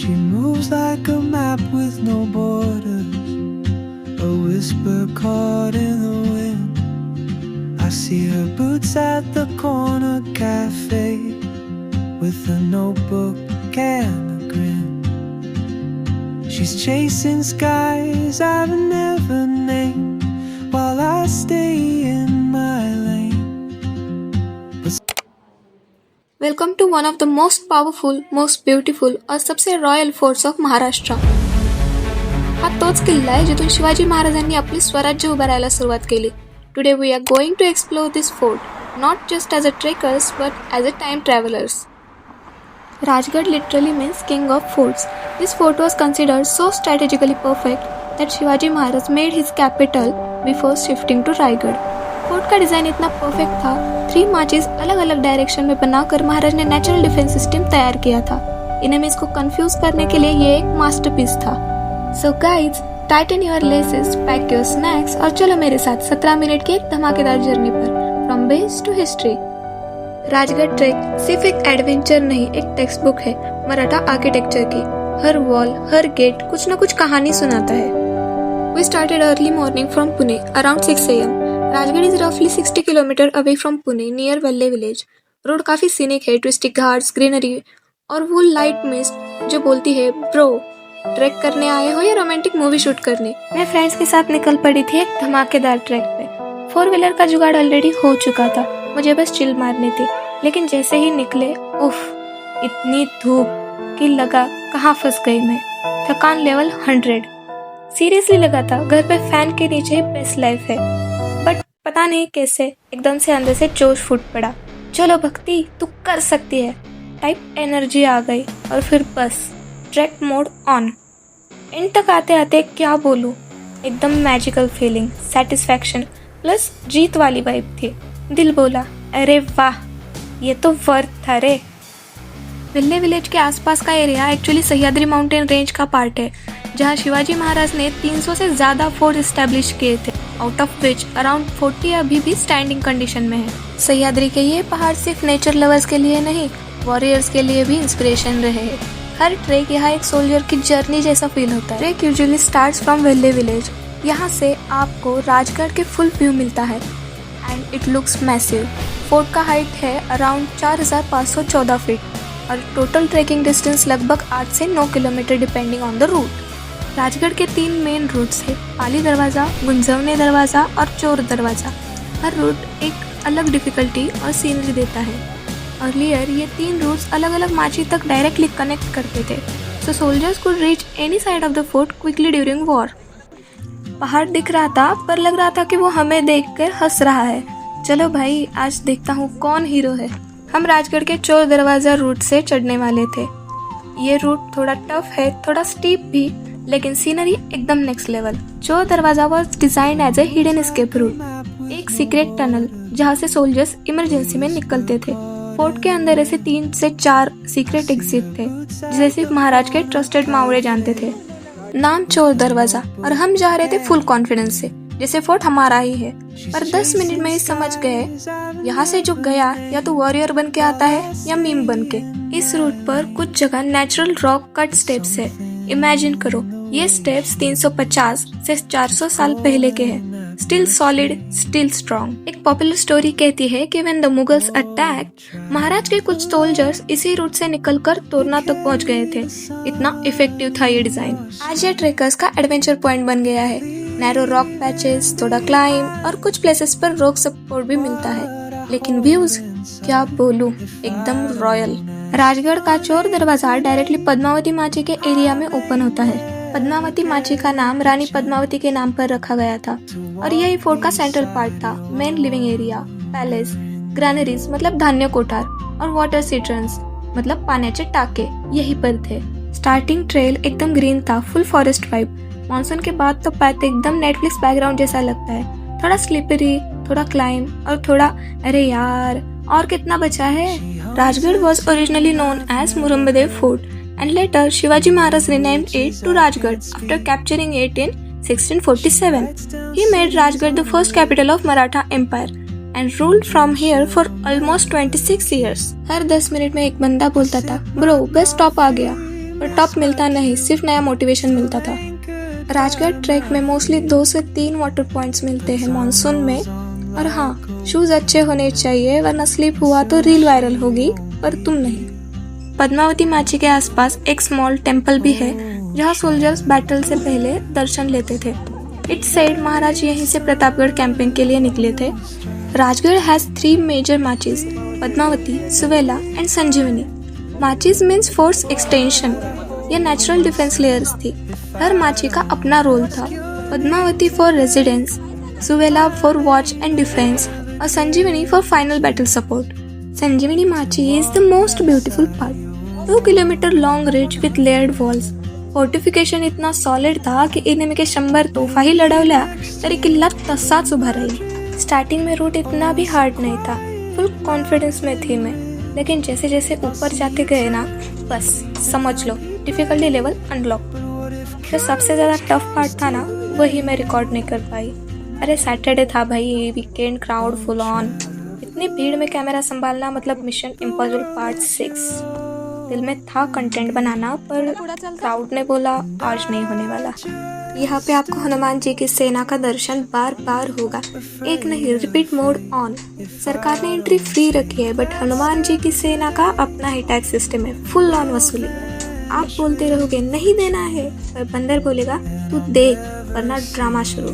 She moves like a map with no borders, a whisper caught in the wind. I see her boots at the corner cafe, with a notebook and a grin. She's chasing skies I've never named, while I stay in my lane. Welcome to one of the most powerful, most beautiful और सबसे royal forts of Maharashtra. हा तोच किल्ला आहे जिथून शिवाजी महाराजांनी आपले स्वराज्य उभारायला सुरुवात केली. Today we are going to explore this fort, not just as a trekkers but as a time travellers. Rajgarh literally means king of forts. This fort was considered so strategically perfect that Shivaji Maharaj made his capital before shifting to Raigad. Fort का design इतना perfect था, 3 marches अलग अलग direction में बनाकर महाराज ने natural defence system तैयार किया था. एनिमीज को कंफ्यूज करने के लिए ये एक मास्टरपीस था. So guys, Titan your laces, pack your snacks और चलो मेरे साथ 17 मिनट की एक धमाकेदार जर्नी पर, from base to history. Rajgarh trek सिर्फ एक एडवेंचर नहीं, एक टेक्स्ट बुक है मराठा आर्किटेक्चर की. हर वॉल, हर गेट कुछ न कुछ कहानी सुनाता है. We started early morning from Pune around 6 AM. Rajgad is रफली 60 kilometre away from Pune near Velhe village. Road काफी सीनिक है, ट्विस्टिक घाट्स, ग्रीनरी और वो लाइट मिस्ट जो बोलती है ब्रो, ट्रैक करने आए हो या रोमांटिक मूवी शूट करने. मैं फ्रेंड्स के साथ निकल पड़ी थी एक धमाकेदार ट्रैक पे. 4 व्हीलर का जुगाड़ ऑलरेडी हो चुका था, मुझे बस चिल मारनी थी. लेकिन जैसे ही निकले, उफ, इतनी धूप कि लगा कहाँ फंस गई मैं. थकान लेवल 100. सीरियसली लगा था घर पे फैन के नीचे ही बेस्ट लाइफ है. बट पता नहीं कैसे एकदम से अंदर से जोश फूट पड़ा. चलो भक्ति, तू कर सकती है टाइप एनर्जी आ गई. और फिर बस ट्रैक मोड ऑन. एंड तक आते आते क्या बोलूँ, एकदम मैजिकल फीलिंग, सेटिस्फैक्शन प्लस जीत वाली वाइब थी. दिल बोला अरे वाह, ये तो वर्थ था रे. वेल्ले विलेज के आसपास का area actually Sahyadri mountain range का पार्ट है, जहाँ शिवाजी महाराज ने 300 से ज़्यादा फोर्ट इस्टेब्लिश किए थे, आउट ऑफ विच अराउंड 40 अभी भी स्टैंडिंग कंडीशन में है. सह्याद्री के ये पहाड़ सिर्फ नेचर लवर्स के लिए नहीं, वॉरियर्स के लिए भी इंस्पिरेशन रहे हैं. हर ट्रेक यहाँ एक सोल्जर की जर्नी जैसा फील होता है. Trek usually starts from Velhe village. यहाँ से आपको राजगढ़ के फुल व्यू मिलता है and it looks massive. Fort का हाइट है अराउंड 4514 फीट और टोटल ट्रेकिंग डिस्टेंस लगभग 8 से 9 kilometre depending on the route. Rajgad के 3 मेन रूट्स है, पाली दरवाज़ा, गुंजवने दरवाज़ा और चोर दरवाज़ा. हर रूट एक अलग डिफिकल्टी और सीनरी देता है. अर्लियर ये 3 रूट्स अलग अलग माची तक डायरेक्टली कनेक्ट करते थे, so soldiers could reach any side of the fort quickly during war. पहाड़ दिख रहा था पर लग रहा था कि वो हमें देखकर हंस रहा है. चलो भाई, आज देखता हूँ कौन हीरो है. हम राजगढ़ के चोर दरवाज़ा रूट से चढ़ने वाले थे. ये रूट थोड़ा टफ है, थोड़ा स्टीप भी, लेकिन सीनरी एकदम नेक्स्ट लेवल. चोर दरवाजा was designed as a hidden escape route, एक सीक्रेट टनल जहाँ से सोल्जर्स इमरजेंसी में निकलते थे. फोर्ट के अंदर ऐसे 3 से 4 सीक्रेट एग्जिट थे जिसे सिर्फ महाराज के ट्रस्टेड मावड़े जानते थे. नाम चोर दरवाजा, और हम जा रहे थे फुल कॉन्फिडेंस से, जैसे फोर्ट हमारा ही है. पर 10 मिनट में ही समझ गए यहाँ से जो गया या तो वॉरियर बन के आता है या मीम बन के. इस रूट पर कुछ जगह नेचुरल रॉक कट स्टेप्स है. इमेजिन करो, ये स्टेप्स 350 से 400 साल पहले के हैं. Still solid, still strong. एक पॉपुलर स्टोरी कहती है कि व्हेन द मुगल्स अटैक, महाराज के कुछ सोल्जर्स इसी रूट से निकलकर तोरना तक पहुंच गए थे. इतना इफेक्टिव था ये डिजाइन. आज ये ट्रेकर्स का एडवेंचर पॉइंट बन गया है. नैरो रॉक पैचेस, थोड़ा क्लाइंब और कुछ प्लेसेस पर रॉक सपोर्ट भी मिलता है. लेकिन व्यूज क्या बोलूं, एकदम रॉयल. राजगढ़ का चोर दरवाजा डायरेक्टली पद्मावती माची के एरिया में ओपन होता है. पद्मावती माची का नाम रानी पद्मावती के नाम पर रखा गया था और यही फोर्ट का सेंट्रल पार्ट था. Main living area, palace, granaries मतलब धान्य कोठार और वाटर सिट्रन्स मतलब पाण्याचे टाके यही पर थे. स्टार्टिंग ट्रेल एकदम ग्रीन था, फुल फॉरेस्ट वाइब. मॉनसून के बाद तो पाथ एकदम नेटफ्लिक्स बैकग्राउंड जैसा लगता है. थोड़ा स्लिपरी, थोड़ा क्लाइंब और थोड़ा अरे यार और कितना बचा है. Rajgarh was originally known as Murumbadeo Fort and later Shivaji Maharaj renamed it to Rajgarh after capturing it in 1647. He made Rajgarh the first capital of Maratha Empire and ruled from here for almost 26 years. Her 10 minute में एक बंदा बोलता था, bro bus stop आ गया. और top मिलता नहीं, सिर्फ नया मोटिवेशन मिलता था। राजगढ़ ट्रैक में मोस्टली 2 से 3 वाटर पॉइंट्स मिलते हैं मानसून में। और हाँ, शूज अच्छे होने चाहिए वरना स्लिप हुआ तो रील वायरल होगी, पर तुम नहीं। पद्मावती माची के आसपास एक स्मॉल टेम्पल भी है जहाँ सोल्जर्स बैटल से पहले दर्शन लेते थे। इट्स सेड महाराज यहीं से प्रतापगढ़ कैंपिंग के लिए निकले थे। Rajgad has 3 major machis, Padmavati, Suvela and Sanjivani. Machis means force extension. ये नेचुरल डिफेंस लेयर्स थी। हर माची का अपना रोल था। Padmavati for residence, Suvela for watch and defence और Sanjivani for final battle support. Sanjivani Machi is the most beautiful part. 2 kilometre long ridge with layered walls. Fortification इतना solid था की एनिमी के 100 तोफा ही लढवल्या तरी किल्ला तसाच उभा राहील. स्टार्टिंग में रूट इतना भी हार्ड नहीं था. फुल कॉन्फिडेंस में थी मैं. लेकिन जैसे जैसे ऊपर जाते गए ना, बस समझ लो डिफिकल्टी लेवल अनलॉक. जो सबसे ज्यादा टफ पार्ट था ना, वही मैं रिकॉर्ड नहीं कर पाई. अरे सैटरडे था भाई, वीकेंड, क्राउड फुल ऑन. इतनी भीड़ में कैमरा संभालना मतलब मिशन इम्पॉसिबल पार्ट 6. दिल में था कंटेंट बनाना, पर क्राउड ने बोला आज नहीं होने वाला. यहाँ पे आपको हनुमान जी की सेना का दर्शन बार बार होगा. एक नहीं, रिपीट मोड ऑन. सरकार ने एंट्री फ्री रखी है, बट हनुमान जी की सेना का अपना ही टैक्स सिस्टम है, फुल ऑन वसूली. आप बोलते रहोगे नहीं देना है, पर बंदर बोलेगा तू देख वरना ड्रामा शुरू.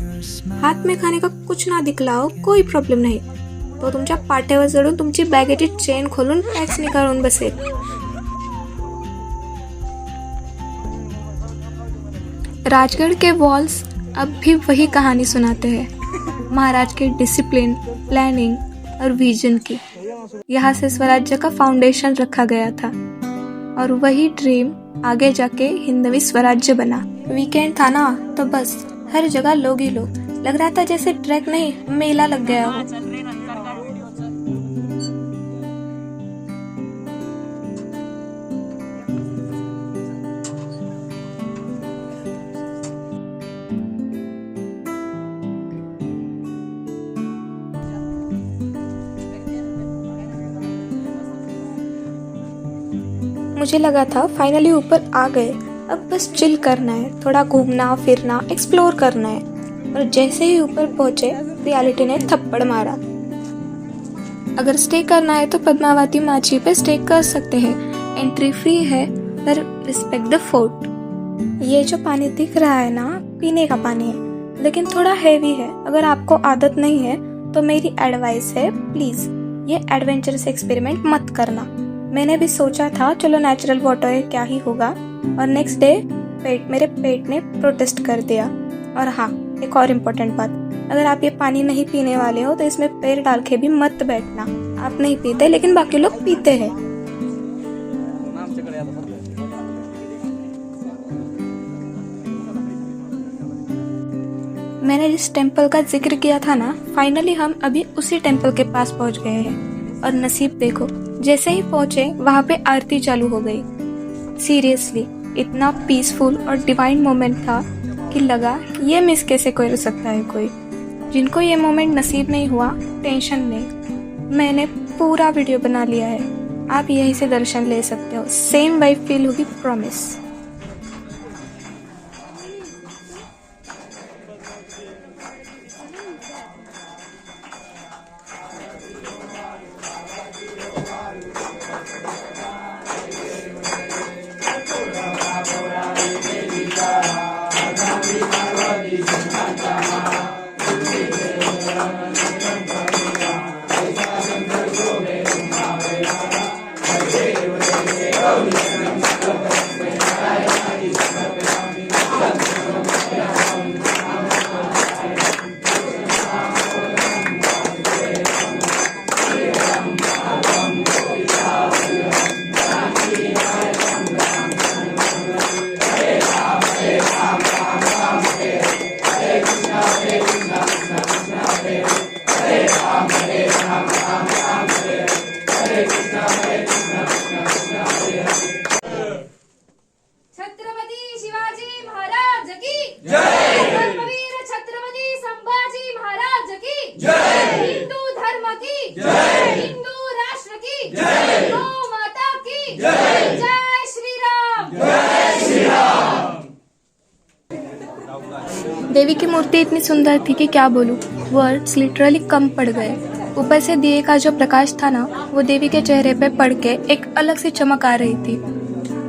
हाथ में खाने का कुछ ना दिखलाओ, कोई प्रॉब्लेम नहीं, तो तुमच्या पाट्यावर चढून तुमची बॅगेची चेन खोलून टॅक्स निकालून बसेल. राजगढ़ के वॉल्स अब भी वही कहानी सुनाते हैं, महाराज के डिसिप्लिन, प्लानिंग और विजन की. यहाँ से स्वराज्य का फाउंडेशन रखा गया था और वही ड्रीम आगे जाके हिंदवी स्वराज्य बना. वीकेंड था ना, तो बस हर जगह लोग ही लोग. लग रहा था जैसे ट्रैक नहीं मेला लग गया हो. मुझे लगा था फाइनली ऊपर आ गए, अब बस चिल करना है, थोड़ा घूमना फिरना एक्सप्लोर करना है. और जैसे ही ऊपर पहुंचे रियलिटी ने थप्पड़ मारा. अगर स्टे करना है तो पद्मावती माची पे स्टे कर सकते हैं. एंट्री फ्री है, पर रिस्पेक्ट द फोर्ट. ये जो पानी दिख रहा है ना, पीने का पानी है, लेकिन थोड़ा हैवी है. अगर आपको आदत नहीं है तो मेरी एडवाइस है, प्लीज ये एडवेंचरस एक्सपेरिमेंट मत करना. मैंने भी सोचा था चलो नेचुरल वाटर है, क्या ही होगा, और नेक्स्ट डे मेरे पेट ने प्रोटेस्ट कर दिया. और हाँ, एक और इम्पोर्टेंट बात, अगर आप ये पानी नहीं पीने वाले हो तो इसमें पैर डाल के भी मत बैठना. आप नहीं पीते लेकिन बाकी लोग पीते हैं. मैंने जिस टेम्पल का जिक्र किया था ना, फाइनली हम अभी उसी टेम्पल के पास पहुंच गए हैं. और नसीब देखो, जैसे ही पहुंचे वहां पे आरती चालू हो गई. सीरियसली इतना पीसफुल और डिवाइन मोमेंट था कि लगा ये मिस कैसे कर सकता है कोई. जिनको ये मोमेंट नसीब नहीं हुआ, टेंशन नहीं, मैंने पूरा वीडियो बना लिया है. आप यहीं से दर्शन ले सकते हो. सेम वाइब फील होगी, प्रॉमिस. देवी की मूर्ति इतनी सुंदर थी कि क्या बोलूं, वर्ड्स लिटरली कम पड़ गए। ऊपर से दिए का जो प्रकाश था ना, वो देवी के चेहरे पे पड़ के एक अलग सी चमक आ रही थी।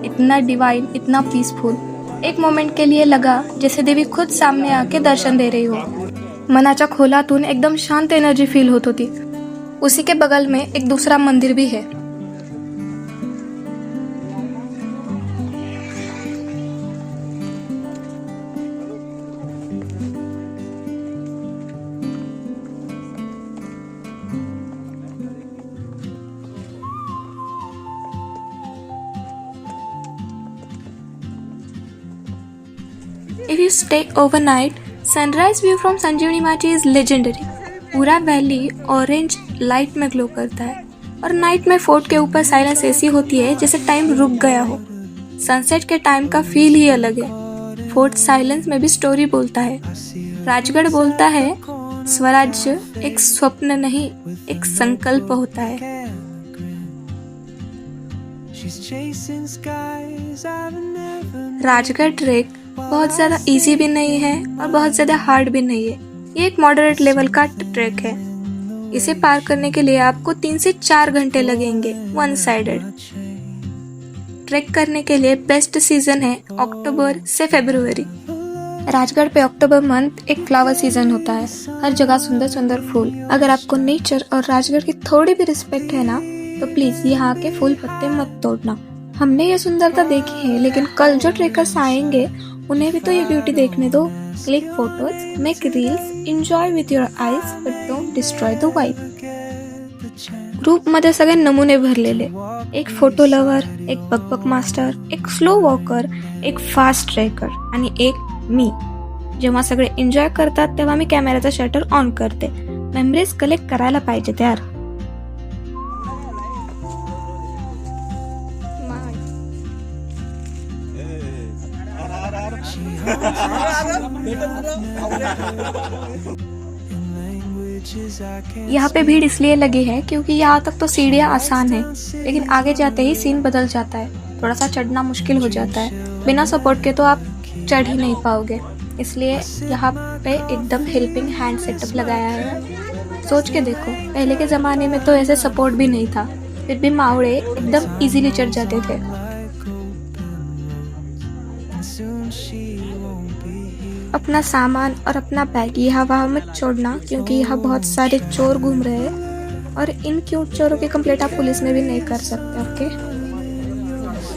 इतना डिवाइन, इतना पीसफुल। एक मोमेंट के लिए लगा जैसे देवी खुद सामने आके दर्शन दे रही हो। मनाच्या खोलातून एकदम शांत एनर्जी फील होत होती। उसी के बगल में एक दूसरा मंदिर भी है। If you stay overnight, sunrise view from Sanjeevani Machi is legendary. पूरा वैली ऑरेंज लाइट में ग्लो करता है और नाइट में फोर्ट के ऊपर साइलेंस ऐसी होती है जैसे टाइम रुक गया हो। सनसेट के टाइम का फील ही अलग है। फोर्ट साइलेंस में भी स्टोरी बोलता है। राजगढ़ बोलता है स्वराज्य एक स्वप्न नहीं, एक संकल्प होता है। राजगढ़ ट्रेक बहुत ज्यादा इजी भी नहीं है और बहुत ज्यादा हार्ड भी नहीं है। ये एक मॉडरेट लेवल का ट्रैक है। इसे पार करने के लिए आपको 3 से 4 घंटे लगेंगे वन साइडेड। ट्रैक करने के लिए बेस्ट सीजन है अक्टूबर से फरवरी। राजगढ़ पे अक्टूबर मंथ एक फ्लावर सीजन होता है। हर जगह सुंदर सुंदर फूल। अगर आपको नेचर और राजगढ़ की थोड़ी भी रिस्पेक्ट है ना, तो प्लीज यहाँ के फूल पत्ते मत तोड़ना। हमने ये सुंदरता देखी है, लेकिन कल जो ट्रेकर्स आएंगे उन्हें भी तो ये ब्यूटी देखने दो। Click photos, make reels, enjoy with your eyes, but don't destroy the vibe. Group मध्ये सगळे नमुने भरलेले, एक फोटो लवर, एक बकबक मास्टर, एक स्लो वॉकर, एक फास्ट ट्रेकर आणि एक मी। जेव्हा सगळे एन्जॉय करतात तेव्हा मी कॅमेराचा शटर ऑन करते। मेमरीज कलेक्ट करायला पाहिजेत यार। यहाँ पे भीड़ इसलिए लगी है क्योंकि यहाँ तक तो सीढ़ियाँ आसान है, लेकिन आगे जाते ही सीन बदल जाता है। थोड़ा सा चढ़ना मुश्किल हो जाता है। बिना सपोर्ट के तो आप चढ़ ही नहीं पाओगे, इसलिए यहाँ पे एकदम हेल्पिंग हैंड सेटअप लगाया है। सोच के देखो, पहले के जमाने में तो ऐसे सपोर्ट भी नहीं था, फिर भी मावड़े एकदम इजीली चढ़ जाते थे। अपना सामान और अपना बैग यहाँ वहाँ मत छोड़ना, क्योंकि यहाँ बहुत सारे चोर घूम रहे हैं और इन क्यूट चोरों की कंप्लेंट आप पुलिस में भी नहीं कर सकते। ओके,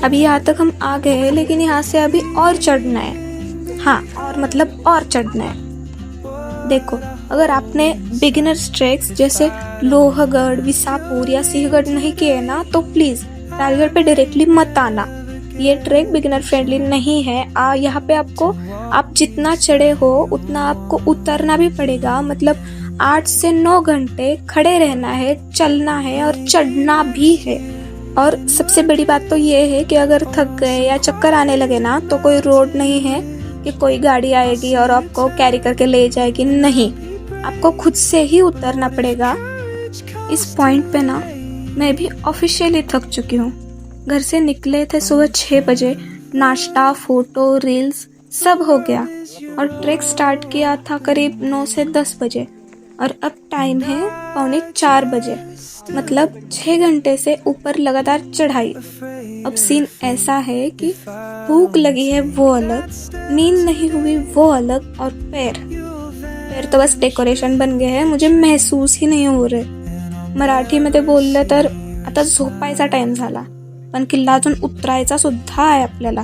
अभी यहाँ तक हम आ गए हैं, लेकिन यहाँ से अभी और चढ़ना है। हाँ, और मतलब और चढ़ना है। देखो, अगर आपने बिगिनर्स ट्रैक्स जैसे लोहगढ़, विसापुर या सिंहगढ़ नहीं किए ना, तो प्लीज राजगढ़ पे डायरेक्टली मत आना। ये ट्रैक बिगिनर फ्रेंडली नहीं है। यहाँ पे आपको, आप जितना चढ़े हो उतना आपको उतरना भी पड़ेगा। मतलब 8 से 9 घंटे खड़े रहना है, चलना है और चढ़ना भी है। और सबसे बड़ी बात तो ये है कि अगर थक गए या चक्कर आने लगे ना, तो कोई रोड नहीं है कि कोई गाड़ी आएगी और आपको कैरी करके ले जाएगी। नहीं, आपको खुद से ही उतरना पड़ेगा। इस पॉइंट पे ना मैं भी ऑफिशियली थक चुकी हूँ। घर से निकले थे सुबह 6 बजे, नाश्ता, फोटो, रील्स सब हो गया और ट्रैक स्टार्ट किया था करीब 9 से 10 बजे और अब टाइम है 3:45 बजे। मतलब 6 घंटे से ऊपर लगातार चढ़ाई। अब सीन ऐसा है कि भूख लगी है वो अलग, नींद नहीं हुई वो अलग, और पैर तो बस डेकोरेशन बन गए हैं, मुझे महसूस ही नहीं हो रहे। मराठीमध्ये बोललं तर आता झोपायचा टाइम झाला, पण किल्ला अजून उतरायचा सुद्धा आहे आपल्याला।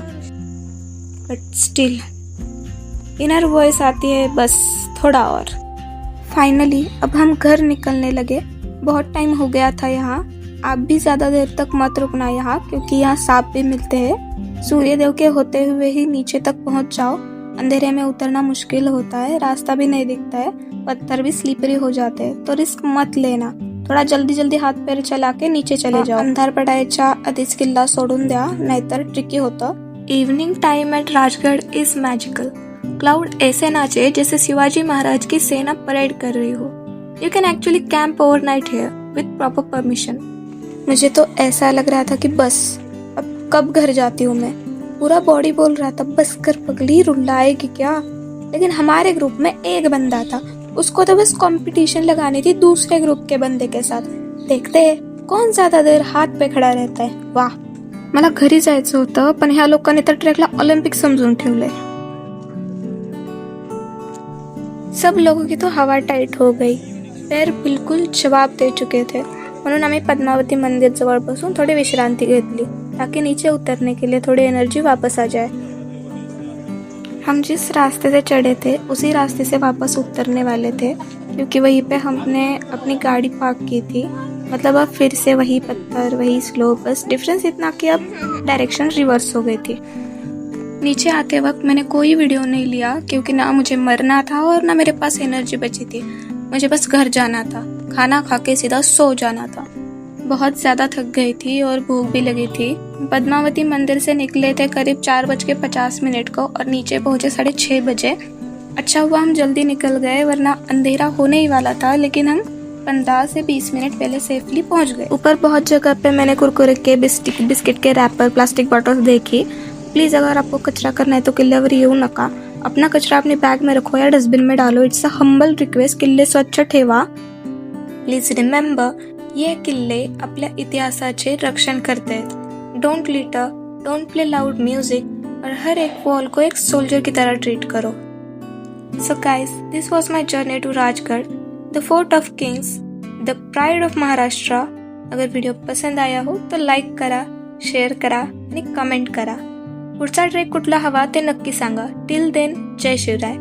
बट स्टिल इनर वॉइस आती है, बस थोड़ा और। फाइनली अब हम घर निकलने लगे। बहुत टाइम हो गया था यहाँ। आप भी ज्यादा देर तक मत रुकना यहाँ, क्योंकि यहाँ सांप भी मिलते हैं। सूर्यदेव के होते हुए ही नीचे तक पहुँच जाओ। अंधेरे में उतरना मुश्किल होता है, रास्ता भी नहीं दिखता है, पत्थर भी स्लिपरी हो जाते हैं, तो रिस्क मत लेना। थोडा जल्दी हात पैर चला के नीचे चले जाओ। अंधार पडायच्या आधीच किल्ला सोडून द्या, नाहीतर ट्रिकी होतं। Evening time at Rajgarh is magical. Cloud ऐसे नाचे जैसे शिवाजी महाराज की सेना परेड कर रही हो। You can actually camp overnight here with proper permission. मुझे तो ऐसा लग रहा था कि बस अब कब घर जाती हूँ मैं। पूरा बॉडी बोल रहा था, बस कर पगली, रुलाएगी क्या। लेकिन हमारे ग्रुप में एक बंदा था, उसको तो बस कंपटीशन लगानी थी दूसरे ग्रुप के बंदे के साथ. देखते हैं कोण ज्यादा देर हात पे खडा रहता है. वाह, मला घरी जायचं होतं, पण ह्या लोकांनी तर ट्रेकला ऑलिम्पिक समजून ठेवलंय. सब लोगों की तो हवा टाइट हो गई. पैर बिल्कुल जवाब दे चुके थे, म्हणून आम्ही पद्मावती मंदिर जवळ बसून थोडी विश्रांती घेतली ताकि नीचे उतरने के लिए थोड़ी एनर्जी वापस आ जाए. हम जिस रास्ते से चढ़े थे उसी रास्ते से वापस उतरने वाले थे, क्योंकि वहीं पे हमने अपनी गाड़ी पार्क की थी. मतलब अब फिर से वही पत्थर, वही स्लोप, बस डिफरेंस इतना कि अब डायरेक्शन रिवर्स हो गई थी. नीचे आते वक्त मैंने कोई वीडियो नहीं लिया, क्योंकि ना मुझे मरना था और ना मेरे पास एनर्जी बची थी. मुझे बस घर जाना था, खाना खा के सीधा सो जाना था. बहुत ज़्यादा थक गई थी और भूख भी लगी थी. पद्मावती मंदिर से निकले थे करीब 4:50 को और नीचे पहुँचे 6:30 बजे. अच्छा हुआ हम जल्दी निकल गए, वरना अंधेरा होने ही वाला था. लेकिन हम 15 से 20 मिनट पहले सेफली पहुँच गए. ऊपर बहुत जगह पे मैंने कुरकुरे के, बिस्किट के रैपर, प्लास्टिक बॉटल्स देखी. प्लीज़ अगर आपको कचरा करना है तो किल्ल्यावर येऊ नका. अपना कचरा अपने बैग में रखो या डस्टबिन में डालो. It's a humble request. किल्ले स्वच्छ ठेवा. प्लीज रिमेंबर, ये किल्ले आपल्या इतिहासाचे रक्षण करते हैं. Don't litre, don't play loud music और हर एक वॉल को एक सोल्जर की तरह ट्रीट करो. So guys, this was my journey to Rajgarh, the fort of kings, the pride of Maharashtra. अगर व्हिडिओ पसंद आया हो तर लाईक करा, शेअर करा आणि कमेंट करा. पुढचा ट्रेक कुठला हवा ते नक्की सांगा. टिल देन, जय शिवराय.